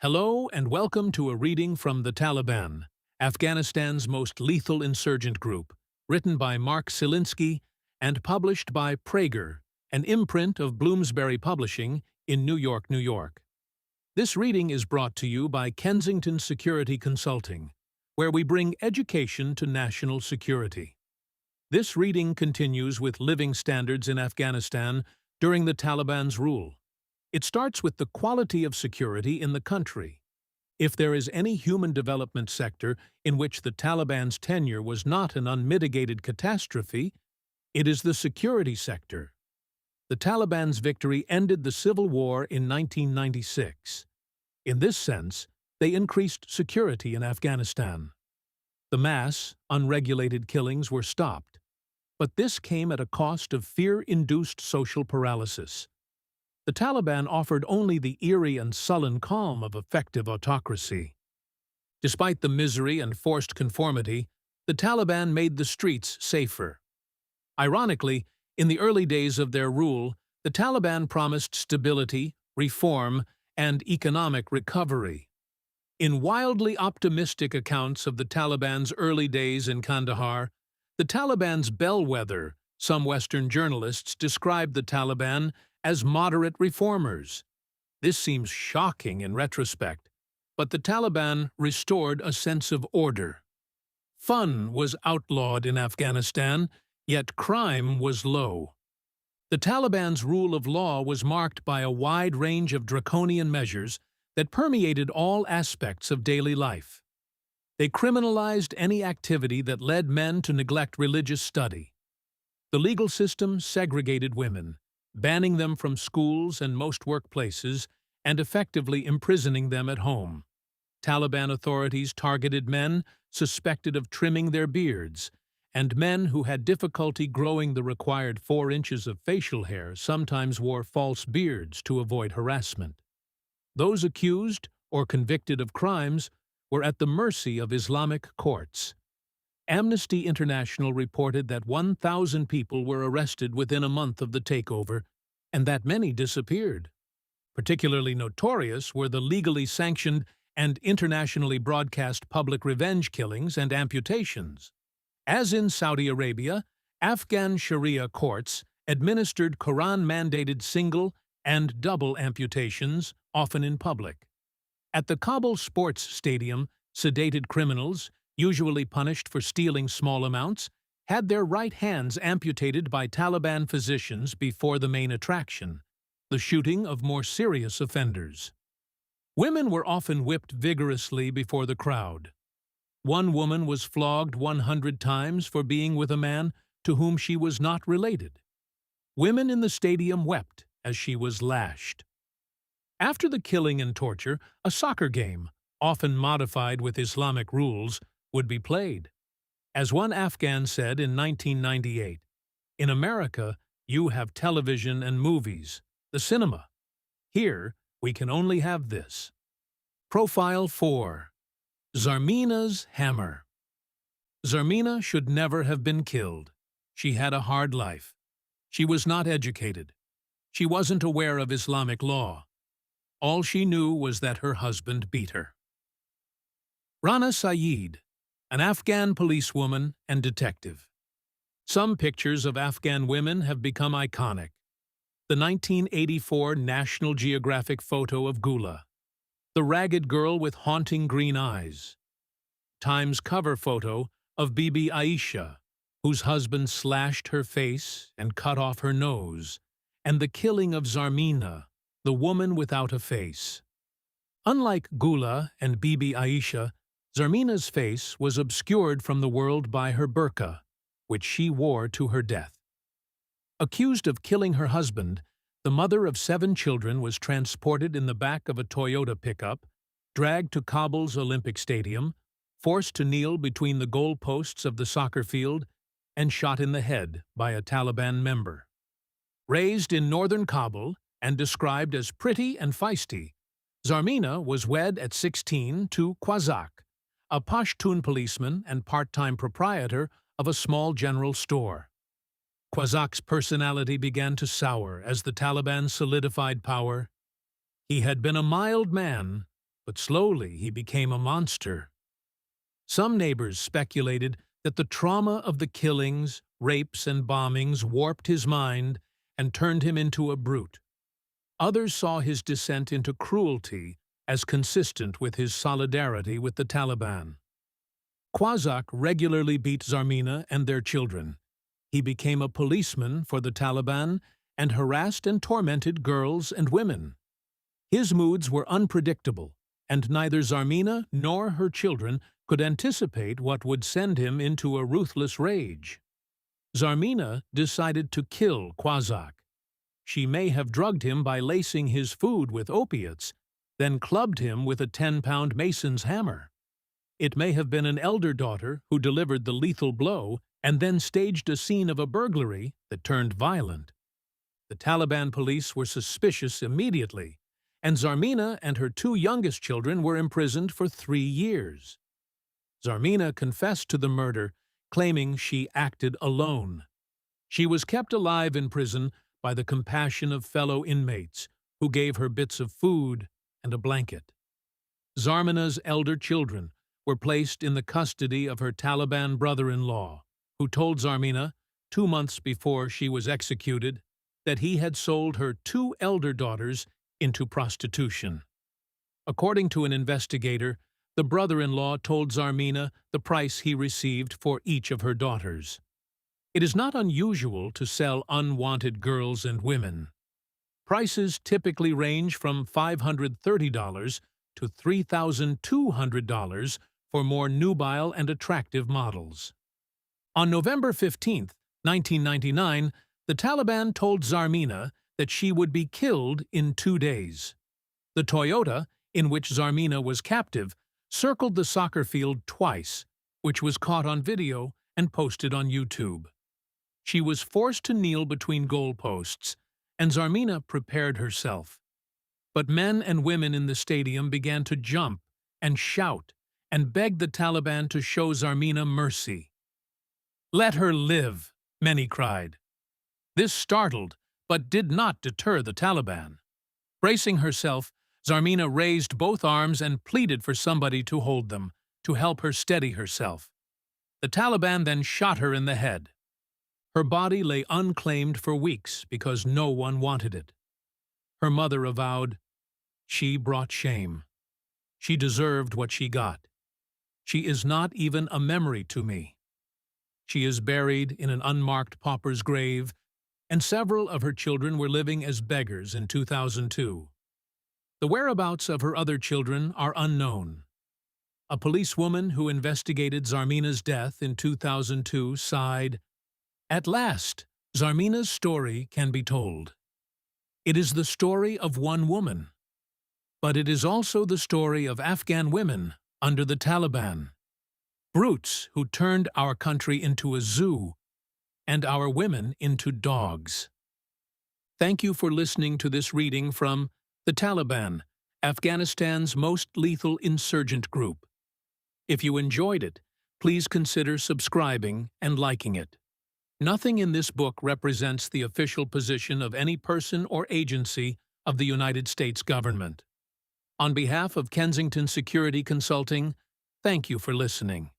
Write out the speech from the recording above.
Hello and welcome to a reading from the Taliban, Afghanistan's most lethal insurgent group, written by Mark Silinsky and published by Praeger, an imprint of Bloomsbury Publishing in New York, New York. This reading is brought to you by Kensington Security Consulting, where we bring education to national security. This reading continues with living standards in Afghanistan during the Taliban's rule. It starts with the quality of security in the country. If there is any human development sector in which the Taliban's tenure was not an unmitigated catastrophe, it is the security sector. The Taliban's victory ended the civil war in 1996. In this sense, they increased security in Afghanistan. The mass, unregulated killings were stopped, but this came at a cost of fear-induced social paralysis. The Taliban offered only the eerie and sullen calm of effective autocracy. Despite the misery and forced conformity, the Taliban made the streets safer. Ironically, in the early days of their rule, the Taliban promised stability, reform, and economic recovery. In wildly optimistic accounts of the Taliban's early days in Kandahar, the Taliban's bellwether, some Western journalists described the Taliban as moderate reformers. This seems shocking in retrospect, but the Taliban restored a sense of order. Fun was outlawed in Afghanistan, yet crime was low. The Taliban's rule of law was marked by a wide range of draconian measures that permeated all aspects of daily life. They criminalized any activity that led men to neglect religious study. The legal system segregated women, banning them from schools and most workplaces, and effectively imprisoning them at home. Taliban authorities targeted men suspected of trimming their beards, and men who had difficulty growing the required 4 inches of facial hair sometimes wore false beards to avoid harassment. Those accused or convicted of crimes were at the mercy of Islamic courts. Amnesty International reported that 1,000 people were arrested within a month of the takeover, and that many disappeared. Particularly notorious were the legally sanctioned and internationally broadcast public revenge killings and amputations. As in Saudi Arabia, Afghan Sharia courts administered Quran-mandated single and double amputations, often in public. At the Kabul sports stadium, sedated criminals, usually punished for stealing small amounts, had their right hands amputated by Taliban physicians before the main attraction, the shooting of more serious offenders. Women were often whipped vigorously before the crowd. One woman was flogged 100 times for being with a man to whom she was not related. Women in the stadium wept as she was lashed. After the killing and torture, a soccer game, often modified with Islamic rules, would be played. As one Afghan said in 1998, "In America, you have television and movies, the cinema. Here, we can only have this." Profile 4. Zarmina's Hammer. Zarmina should never have been killed. She had a hard life. She was not educated. She wasn't aware of Islamic law. All she knew was that her husband beat her. Rana Saeed, an Afghan policewoman and detective. Some pictures of Afghan women have become iconic. The 1984 National Geographic photo of Gula, the ragged girl with haunting green eyes. Time's cover photo of Bibi Aisha, whose husband slashed her face and cut off her nose, and the killing of Zarmina, the woman without a face. Unlike Gula and Bibi Aisha, Zarmina's face was obscured from the world by her burqa, which she wore to her death. Accused of killing her husband, the mother of 7 children was transported in the back of a Toyota pickup, dragged to Kabul's Olympic Stadium, forced to kneel between the goal posts of the soccer field, and shot in the head by a Taliban member. Raised in northern Kabul and described as pretty and feisty, Zarmina was wed at 16 to Quazak, a Pashtun policeman and part-time proprietor of a small general store. Quazak's personality began to sour as the Taliban solidified power. He had been a mild man, but slowly he became a monster. Some neighbors speculated that the trauma of the killings, rapes, and bombings warped his mind and turned him into a brute. Others saw his descent into cruelty as consistent with his solidarity with the Taliban. Quasaq regularly beat Zarmina and their children. He became a policeman for the Taliban and harassed and tormented girls and women. His moods were unpredictable, and neither Zarmina nor her children could anticipate what would send him into a ruthless rage. Zarmina decided to kill Quasaq. She may have drugged him by lacing his food with opiates, then clubbed him with a 10-pound mason's hammer. It may have been an elder daughter who delivered the lethal blow and then staged a scene of a burglary that turned violent. The Taliban police were suspicious immediately, and Zarmina and her 2 youngest children were imprisoned for 3 years. Zarmina confessed to the murder, claiming she acted alone. She was kept alive in prison by the compassion of fellow inmates, who gave her bits of food and a blanket. Zarmina's elder children were placed in the custody of her Taliban brother-in-law, who told Zarmina, 2 months before she was executed, that he had sold her 2 elder daughters into prostitution. According to an investigator, the brother-in-law told Zarmina the price he received for each of her daughters. It is not unusual to sell unwanted girls and women. Prices typically range from $530 to $3,200 for more nubile and attractive models. On November 15, 1999, the Taliban told Zarmina that she would be killed in 2 days. The Toyota, in which Zarmina was captive, circled the soccer field twice, which was caught on video and posted on YouTube. She was forced to kneel between goalposts, and Zarmina prepared herself. But men and women in the stadium began to jump and shout and beg the Taliban to show Zarmina mercy. "Let her live," many cried. This startled, but did not deter the Taliban. Bracing herself, Zarmina raised both arms and pleaded for somebody to hold them, to help her steady herself. The Taliban then shot her in the head. Her body lay unclaimed for weeks because no one wanted it. Her mother avowed, "She brought shame. She deserved what she got. She is not even a memory to me." She is buried in an unmarked pauper's grave, and several of her children were living as beggars in 2002. The whereabouts of her other children are unknown. A policewoman who investigated Zarmina's death in 2002 sighed, "At last, Zarmina's story can be told. It is the story of one woman, but it is also the story of Afghan women under the Taliban, brutes who turned our country into a zoo and our women into dogs." Thank you for listening to this reading from The Taliban, Afghanistan's most lethal insurgent group. If you enjoyed it, please consider subscribing and liking it. Nothing in this book represents the official position of any person or agency of the United States government. On behalf of Kensington Security Consulting, thank you for listening.